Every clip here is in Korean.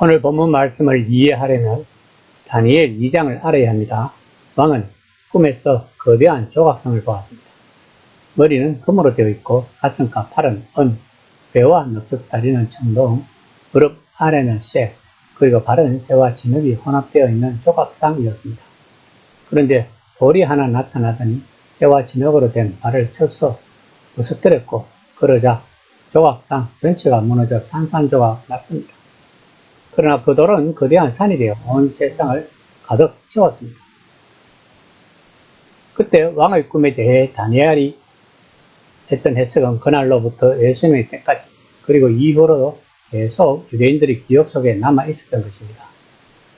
오늘 본문 말씀을 이해하려면 다니엘 2장을 알아야 합니다. 왕은 꿈에서 거대한 조각상을 보았습니다. 머리는 금으로 되어 있고 가슴과 팔은 은, 배와 넓적 다리는 청동, 무릎 아래는 쇠, 그리고 발은 쇠와 진흙이 혼합되어 있는 조각상이었습니다. 그런데 돌이 하나 나타나더니 쇠와 진흙으로 된 발을 쳐서 부서뜨렸고 그러자 조각상 전체가 무너져 산산조각 났습니다. 그러나 그 돌은 거대한 산이 되어 온 세상을 가득 채웠습니다. 그때 왕의 꿈에 대해 다니엘이 했던 해석은 그날로부터 예수님의 때까지 그리고 이후로도 계속 유대인들의 기억 속에 남아 있었던 것입니다.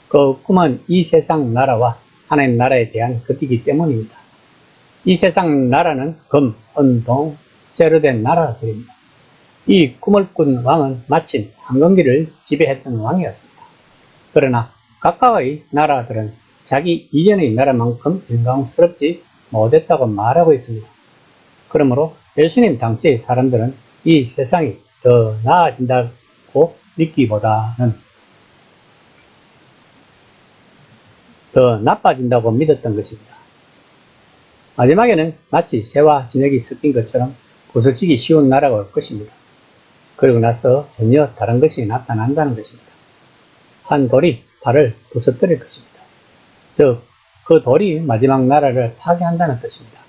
그 꿈은 이 세상 나라와 하나님 나라에 대한 것이기 때문입니다. 이 세상 나라는 금, 은, 동, 쇠로 된 나라들입니다. 이 꿈을 꾼 왕은 마침 황금기를 지배했던 왕이었습니다. 그러나 각각의 나라들은 자기 이전의 나라만큼 영광스럽지 못했다고 말하고 있습니다. 그러므로 예수님 당시의 사람들은 이 세상이 더 나아진다고 믿기보다는 더 나빠진다고 믿었던 것입니다. 마지막에는 마치 쇠와 진흙이 섞인 것처럼 부서지기 쉬운 나라가 올 것입니다. 그리고 나서 전혀 다른 것이 나타난다는 것입니다. 한 돌이 발을 부서뜨릴 것입니다. 즉, 그 돌이 마지막 나라를 파괴한다는 뜻입니다.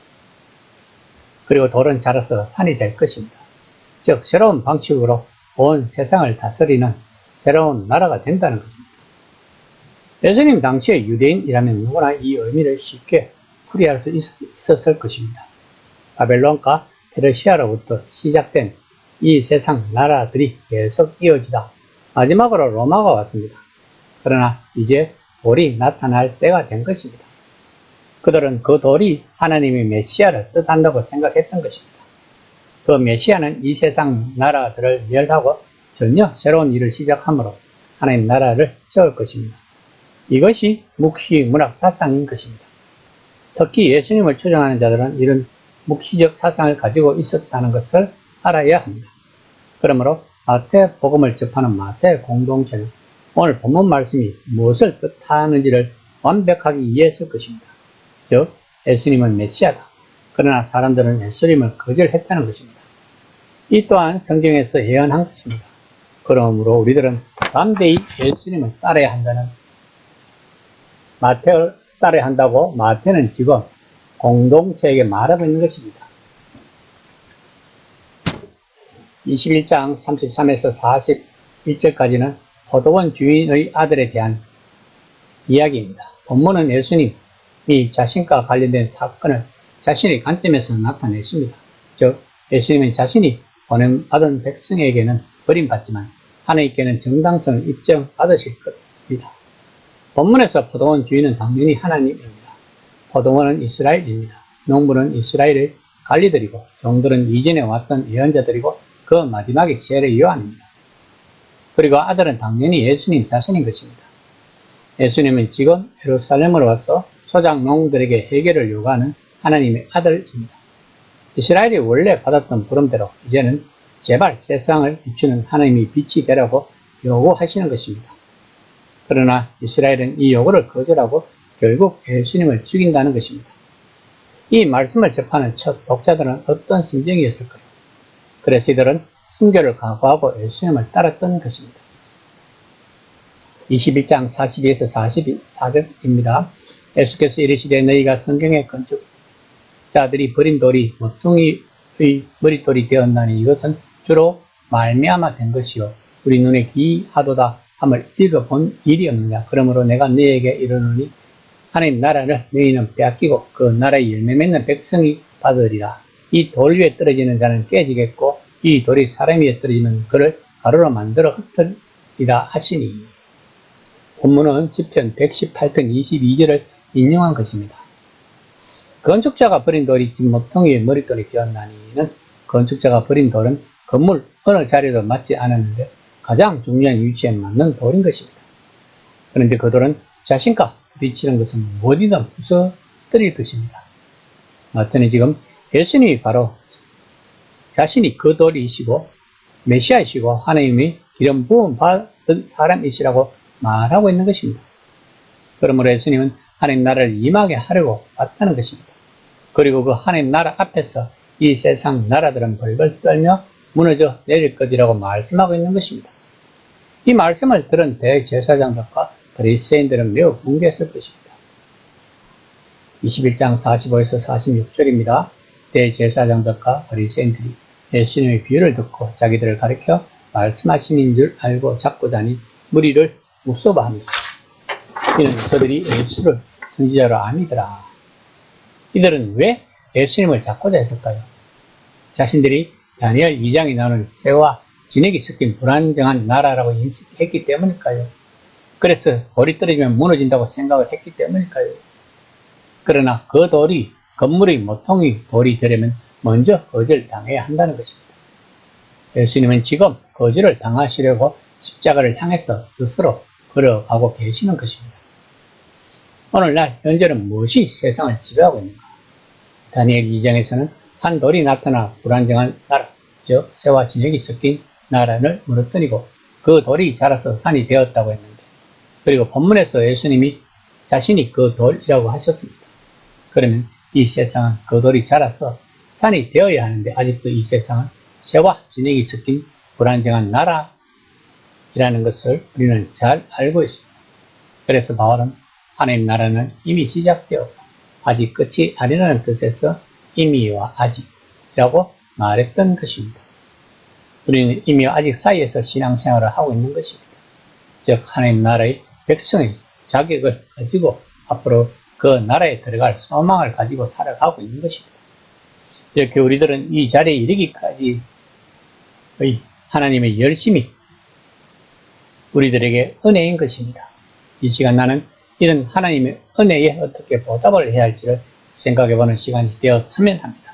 그리고 돌은 자라서 산이 될 것입니다. 즉, 새로운 방식으로 온 세상을 다스리는 새로운 나라가 된다는 것입니다. 예수님 당시의 유대인이라면 누구나 이 의미를 쉽게 풀이할 수 있었을 것입니다. 바벨론과 페르시아로부터 시작된 이 세상 나라들이 계속 이어지다 마지막으로 로마가 왔습니다. 그러나 이제 돌이 나타날 때가 된 것입니다. 그들은 그 돌이 하나님의 메시아를 뜻한다고 생각했던 것입니다. 그 메시아는 이 세상 나라들을 멸하고 전혀 새로운 일을 시작함으로 하나님 나라를 세울 것입니다. 이것이 묵시문학 사상인 것입니다. 특히 예수님을 추종하는 자들은 이런 묵시적 사상을 가지고 있었다는 것을 알아야 합니다. 그러므로 마태복음을 접하는 마태 공동체는 오늘 본문 말씀이 무엇을 뜻하는지를 완벽하게 이해했을 것입니다. 즉, 예수님은 메시아다. 그러나 사람들은 예수님을 거절했다는 것입니다. 이 또한 성경에서 예언한 것입니다. 그러므로 우리들은 담대히 예수님을 따라야 한다는 마태를 따라야 한다고 마태는 지금 공동체에게 말하고 있는 것입니다. 21장 33에서 41절까지는 포도원 주인의 아들에 대한 이야기입니다. 본문은 예수님이 자신과 관련된 사건을 자신의 관점에서 나타냈습니다. 즉, 예수님은 자신이 보냄받은 백성에게는 버림받지만 하나님께는 정당성을 입증받으실 것입니다. 본문에서 포도원 주인은 당연히 하나님입니다. 포도원은 이스라엘입니다. 농부는 이스라엘의 관리들이고 종들은 이전에 왔던 예언자들이고 그 마지막에 세례 요한입니다. 그리고 아들은 당연히 예수님 자신인 것입니다. 예수님은 지금 예루살렘으로 와서 소작농들에게 해결을 요구하는 하나님의 아들입니다. 이스라엘이 원래 받았던 부름대로 이제는 제발 세상을 비추는 하나님의 빛이 되라고 요구하시는 것입니다. 그러나 이스라엘은 이 요구를 거절하고 결국 예수님을 죽인다는 것입니다. 이 말씀을 접하는 첫 독자들은 어떤 심정이었을까요? 그래서 이들은 순교를 각오하고 예수님을 따랐던 것입니다. 21장 42에서 44절입니다. 예수께서 이르시되 너희가 성경의 건축자들이 버린 돌이 모퉁이의 머릿돌이 되었나니 이것은 주로 말미암아 된 것이요 우리 눈에 기이하도다 함을 읽어본 일이 없느냐. 그러므로 내가 너희에게 이르노니 하나님 나라를 너희는 빼앗기고 그 나라의 열매 맺는 백성이 받으리라. 이 돌 위에 떨어지는 자는 깨지겠고 이 돌이 사람 위에 떨어지면 그를 가루로 만들어 흩으리라 하시니. 본문은 시편 118편 22절을 인용한 것입니다. 건축자가 버린 돌이 지금 모퉁이의 머릿돌이 되었나니는 건축자가 버린 돌은 건물 어느 자리도 맞지 않았는데 가장 중요한 위치에 맞는 돌인 것입니다. 그런데 그 돌은 자신과 부딪히는 것은 어디든 부서뜨릴 것입니다. 마태는 지금 예수님이 바로 자신이 그 돌이시고 메시아이시고 하나님의 기름 부음 있던 사람이시라고 말하고 있는 것입니다. 그러므로 예수님은 하나님 나라를 임하게 하려고 왔다는 것입니다. 그리고 그 하나님 나라 앞에서 이 세상 나라들은 벌벌 떨며 무너져 내릴 것이라고 말씀하고 있는 것입니다. 이 말씀을 들은 대제사장들과 바리새인들은 매우 분개했을 것입니다. 21장 45에서 46절입니다. 대제사장들과 바리새인들이 예수님의 비유를 듣고 자기들을 가리켜 말씀하심인 줄 알고 잡고 다닌 무리를 묵소바합니다. 이는 저들이 예수를 선지자로 아니더라. 이들은 왜 예수님을 잡고자 했을까요? 자신들이 다니엘 2장에 나오는 새와 진액이 섞인 불안정한 나라라고 인식했기 때문일까요? 그래서 돌이 떨어지면 무너진다고 생각을 했기 때문일까요? 그러나 그 돌이 건물의 모퉁이 돌이 되려면 먼저 거절을 당해야 한다는 것입니다. 예수님은 지금 거절을 당하시려고 십자가를 향해서 스스로 걸어가고 계시는 것입니다. 오늘날 현재는 무엇이 세상을 지배하고 있는가? 다니엘 2장에서는 한 돌이 나타나 불안정한 나라, 즉 새와 진액이 섞인 나라를 무너뜨리고 그 돌이 자라서 산이 되었다고 했는데, 그리고 본문에서 예수님이 자신이 그 돌이라고 하셨습니다. 그러면 이 세상은 그 돌이 자라서 산이 되어야 하는데 아직도 이 세상은 새와 진액이 섞인 불안정한 나라이라는 것을 우리는 잘 알고 있습니다. 그래서 바울은 하나님 나라는 이미 시작되었고 아직 끝이 아니라는 뜻에서 이미와 아직이라고 말했던 것입니다. 우리는 이미와 아직 사이에서 신앙생활을 하고 있는 것입니다. 즉 하나님 나라의 백성의 자격을 가지고 앞으로 그 나라에 들어갈 소망을 가지고 살아가고 있는 것입니다. 이렇게 우리들은 이 자리에 이르기까지의 하나님의 열심이 우리들에게 은혜인 것입니다. 이 시간 나는 이런 하나님의 은혜에 어떻게 보답을 해야 할지를 생각해보는 시간이 되었으면 합니다.